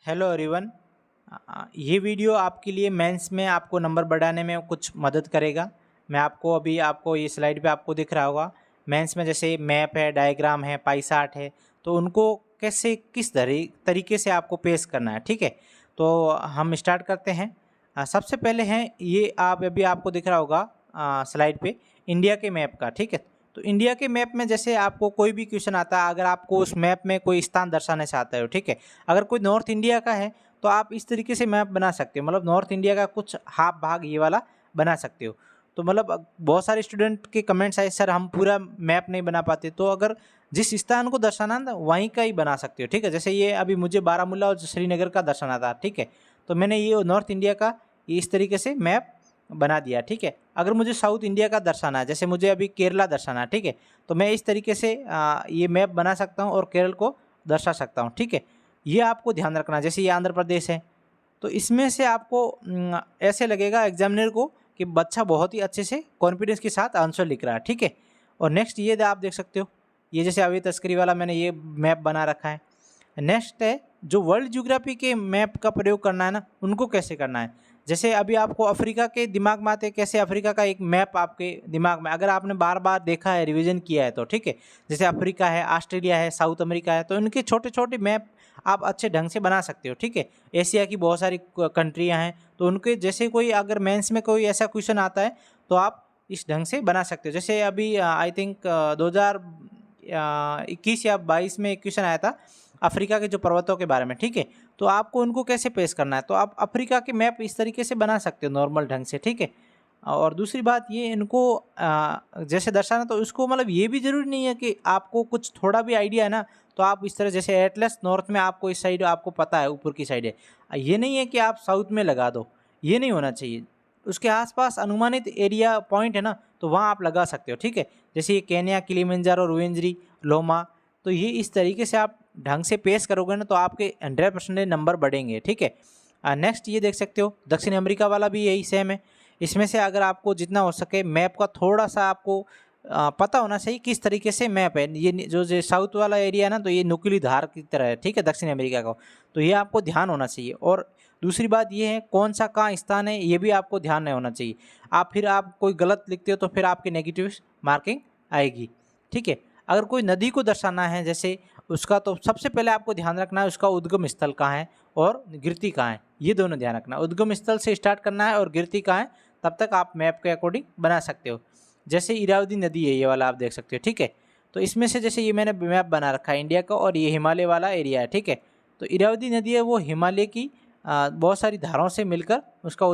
Hello everyone. ये video आपके लिए मेंस में आपको नंबर बढ़ाने में कुछ मदद करेगा। मैं आपको ये स्लाइड पे आपको दिख रहा होगा। मेंस में जैसे मैप है, डायग्राम है, पाई चार्ट है, तो उनको कैसे किस तरीके से आपको पेश करना है। ठीक है, तो हम स्टार्ट करते हैं। सबसे पहले हैं ये अभी आपको दिख रहा होगा स्लाइड पे इंडिया के मैप का। ठीक है, तो इंडिया के मैप में जैसे आपको कोई भी क्वेश्चन आता है, अगर आपको उस मैप में कोई स्थान दर्शाना चाहते हो, ठीक है, अगर कोई नॉर्थ इंडिया का है तो आप इस तरीके से मैप बना सकते हो। मतलब नॉर्थ इंडिया का कुछ हाफ भाग ये वाला बना सकते हो। तो मतलब बहुत सारे स्टूडेंट के कमेंट्स आए, सर हम पूरा मैप नहीं बना पाते। तो अगर जिस स्थान को दर्शाना ना वहीं का ही बना सकते हो। ठीक है, जैसे ये अभी मुझे बारामूला और श्रीनगर का दर्शाना था। ठीक है, तो मैंने ये नॉर्थ इंडिया का इस तरीके से मैप बना दिया। ठीक है, अगर मुझे साउथ इंडिया का दर्शाना है, जैसे मुझे अभी केरला दर्शाना है, ठीक है, तो मैं इस तरीके से ये मैप बना सकता हूँ और केरल को दर्शा सकता हूँ। ठीक है, ये आपको ध्यान रखना। जैसे ये आंध्र प्रदेश है, तो इसमें से आपको ऐसे लगेगा एग्जामिनर को कि बच्चा बहुत ही अच्छे से कॉन्फिडेंस के साथ आंसर लिख रहा है। ठीक है, और नेक्स्ट ये आप देख सकते हो, ये जैसे अवैध तस्करी वाला मैंने ये मैप बना रखा है। नेक्स्ट है जो वर्ल्ड ज्योग्राफी के मैप का प्रयोग करना है ना, उनको कैसे करना है। जैसे अभी आपको अफ्रीका के दिमाग में आते, कैसे अफ्रीका का एक मैप आपके दिमाग में, अगर आपने बार बार देखा है, रिवीजन किया है तो ठीक है, जैसे अफ्रीका है, ऑस्ट्रेलिया है, साउथ अमेरिका है, तो इनके छोटे छोटे मैप आप अच्छे ढंग से बना सकते हो। ठीक है, एशिया की बहुत सारी कंट्रियां हैं, तो उनके जैसे कोई अगर मेंस में कोई ऐसा क्वेश्चन आता है तो आप इस ढंग से बना सकते हो। जैसे अभी आई थिंक 2021 या 22 में एक क्वेश्चन आया था अफ्रीका के जो पर्वतों के बारे में। ठीक है, तो आपको उनको कैसे पेश करना है, तो आप अफ्रीका के मैप इस तरीके से बना सकते हो नॉर्मल ढंग से। ठीक है, और दूसरी बात ये इनको जैसे दर्शाना, तो उसको मतलब ये भी ज़रूरी नहीं है कि आपको कुछ थोड़ा भी आइडिया है ना, तो आप इस तरह जैसे एटलस नॉर्थ में आपको इस साइड आपको पता है ऊपर की साइड है, ये नहीं है कि आप साउथ में लगा दो, ये नहीं होना चाहिए। उसके आसपास अनुमानित एरिया पॉइंट है ना, तो वहाँ आप लगा सकते हो। ठीक है, जैसे ये केन्या, किलिमंजारो, रुवेंजरी, लोमा, तो ये इस तरीके से आप ढंग से पेश करोगे ना, तो आपके 100% नंबर बढ़ेंगे। ठीक है, नेक्स्ट ये देख सकते हो दक्षिण अमेरिका वाला भी यही सेम है। इसमें से अगर आपको जितना हो सके मैप का थोड़ा सा आपको पता होना चाहिए किस तरीके से मैप है। ये जो साउथ वाला एरिया है ना, तो ये नुकीली धार की तरह है। ठीक है, दक्षिण अमेरिका का, तो ये आपको ध्यान होना चाहिए। और दूसरी बात ये है कौन सा कहाँ स्थान है, ये भी आपको ध्यान नहीं होना चाहिए। आप कोई गलत लिखते हो तो फिर आपकी नेगेटिव मार्किंग आएगी। ठीक है, अगर कोई नदी को दर्शाना है जैसे उसका, तो सबसे पहले आपको ध्यान रखना है उसका उद्गम स्थल कहाँ है और गिरती कहाँ है, ये दोनों ध्यान रखना। उद्गम स्थल से स्टार्ट करना है और गिरती कहाँ है, तब तक आप मैप के अकॉर्डिंग बना सकते हो। जैसे इरावदी नदी है, ये वाला आप देख सकते हो। ठीक है, तो इसमें से जैसे ये मैंने मैप बना रखा है इंडिया का, और ये हिमालय वाला एरिया है। ठीक है, तो इरावदी नदी है वो हिमालय की बहुत सारी धाराओं से मिलकर उसका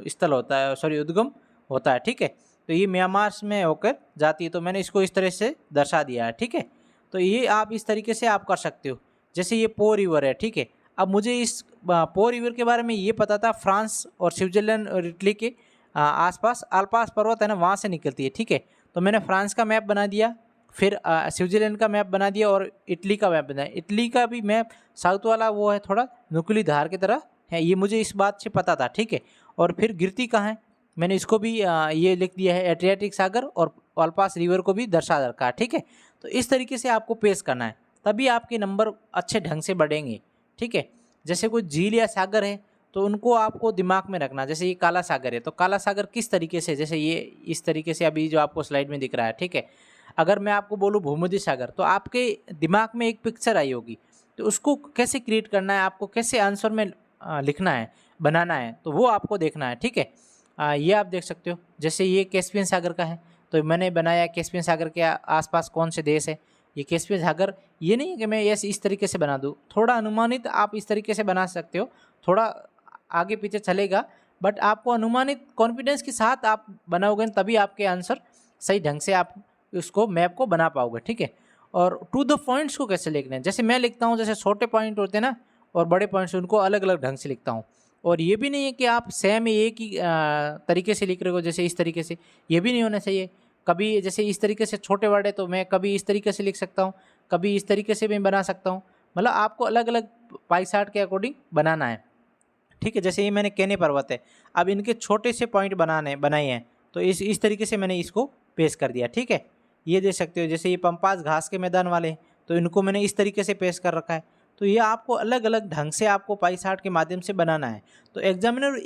स्थल होता है, सॉरी उद्गम होता है। ठीक है, तो ये म्यांमार में होकर जाती है, तो मैंने इसको इस तरह से दर्शा दिया है। ठीक है, तो ये आप इस तरीके से आप कर सकते हो। जैसे ये पो रिवर है। ठीक है, अब मुझे इस पो रिवर के बारे में ये पता था, फ्रांस और स्विट्जरलैंड और इटली के आसपास अल्पास पर्वत है ना, वहाँ से निकलती है। ठीक है, तो मैंने फ्रांस का मैप बना दिया, फिर स्विट्जरलैंड का मैप बना दिया और इटली का मैप बनाया। इटली का भी मैप साउथ वाला वो है, थोड़ा नुकीली धार की तरह है, ये मुझे इस बात से पता था। ठीक है, और फिर गिरती कहाँ है, मैंने इसको भी ये लिख दिया है, एड्रियाटिक सागर और अल्पास रिवर को भी दर्शा रखा है। ठीक है, तो इस तरीके से आपको पेश करना है, तभी आपके नंबर अच्छे ढंग से बढ़ेंगे। ठीक है, जैसे कोई झील या सागर है तो उनको आपको दिमाग में रखना। जैसे ये काला सागर है, तो काला सागर किस तरीके से, जैसे ये इस तरीके से अभी जो आपको स्लाइड में दिख रहा है। ठीक है, अगर मैं आपको बोलूँ भूमध्य सागर, तो आपके दिमाग में एक पिक्चर आई होगी, तो उसको कैसे क्रिएट करना है, आपको कैसे आंसर में लिखना है, बनाना है, तो वो आपको देखना है। ठीक है, ये आप देख सकते हो, जैसे ये कैस्पियन सागर का है, तो मैंने बनाया कैस्पियन सागर के आसपास कौन से देश है। ये कैस्पियन सागर, ये नहीं है कि मैं ऐसे इस तरीके से बना दूँ, थोड़ा अनुमानित आप इस तरीके से बना सकते हो, थोड़ा आगे पीछे चलेगा, बट आपको अनुमानित कॉन्फिडेंस के साथ आप बनाओगे तभी आपके आंसर सही ढंग से आप उसको मैप को बना पाओगे। ठीक है, और टू द पॉइंट्स को कैसे लिखना है, जैसे मैं लिखता हूँ, जैसे छोटे पॉइंट होते हैं ना और बड़े पॉइंट्स, उनको अलग अलग ढंग से लिखता हूँ। और ये भी नहीं है कि आप सेम एक ही तरीके से लिख रहे हो, जैसे इस तरीके से, ये भी नहीं होना चाहिए। कभी जैसे इस तरीके से छोटे बड़े, तो मैं कभी इस तरीके से लिख सकता हूँ, कभी इस तरीके से मैं बना सकता हूँ। मतलब आपको अलग अलग पाई चार्ट के अकॉर्डिंग बनाना है। ठीक है, जैसे ये मैंने केने पर्वत है, अब इनके छोटे से पॉइंट बनाए हैं, तो इस तरीके से मैंने इसको पेश कर दिया। ठीक है, ये देख सकते हो, जैसे ये पंपास घास के मैदान वाले हैं, तो इनको मैंने इस तरीके से पेश कर रखा है। तो ये आपको अलग अलग ढंग से आपको पाई चार्ट के माध्यम से बनाना है। तो एग्जामिनर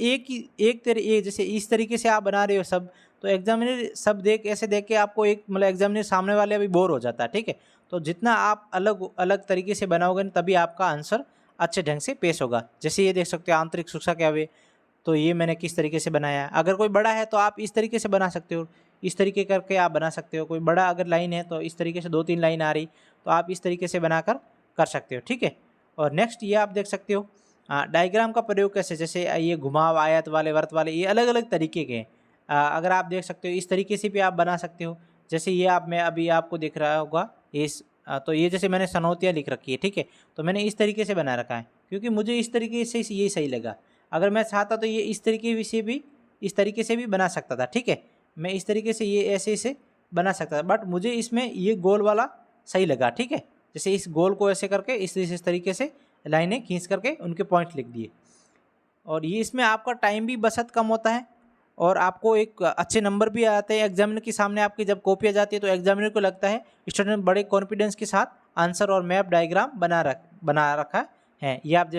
जैसे इस तरीके से आप बना रहे हो सब, तो एग्जामिनर सब ऐसे देख के आपको एक मतलब एग्जामिनर सामने वाले अभी बोर हो जाता है, ठीक है। तो जितना आप अलग अलग तरीके से बनाओगे तभी आपका आंसर अच्छे ढंग से पेश होगा। जैसे ये देख सकते हो आंतरिक सुरक्षा क्या हुए, तो ये मैंने किस तरीके से बनाया। अगर कोई बड़ा है तो आप इस तरीके से बना सकते हो, इस तरीके करके आप बना सकते हो। कोई बड़ा अगर लाइन है तो इस तरीके से 2-3 लाइन आ रही, तो आप इस तरीके से बनाकर कर सकते हो, ठीक है। और नेक्स्ट ये आप देख सकते हो डायग्राम का प्रयोग कैसे, जैसे ये घुमाव, आयत वाले, वर्त वाले, ये अलग अलग तरीके के हैं। अगर आप देख सकते हो इस तरीके से भी आप बना सकते हो। जैसे ये मैं अभी आपको दिख रहा होगा तो ये जैसे मैंने सनौतियाँ लिख रखी है, ठीक है। तो मैंने इस तरीके से बना रखा है क्योंकि मुझे इस तरीके से ये सही लगा। अगर मैं चाहता तो ये इस तरीके से भी बना सकता था, ठीक है। मैं इस तरीके से ये ऐसे बना सकता था, बट मुझे इसमें ये गोल वाला सही लगा, ठीक है। जैसे इस गोल को ऐसे करके इस तरीके से लाइनें खींच करके उनके पॉइंट लिख दिए। और ये इसमें आपका टाइम भी बचत कम होता है और आपको एक अच्छे नंबर भी आते हैं। एग्जामिनर के सामने आपकी जब कॉपी आ जाती है तो एग्जामिनर को लगता है स्टूडेंट बड़े कॉन्फिडेंस के साथ आंसर और मैप डायग्राम बना रखा है। ये आप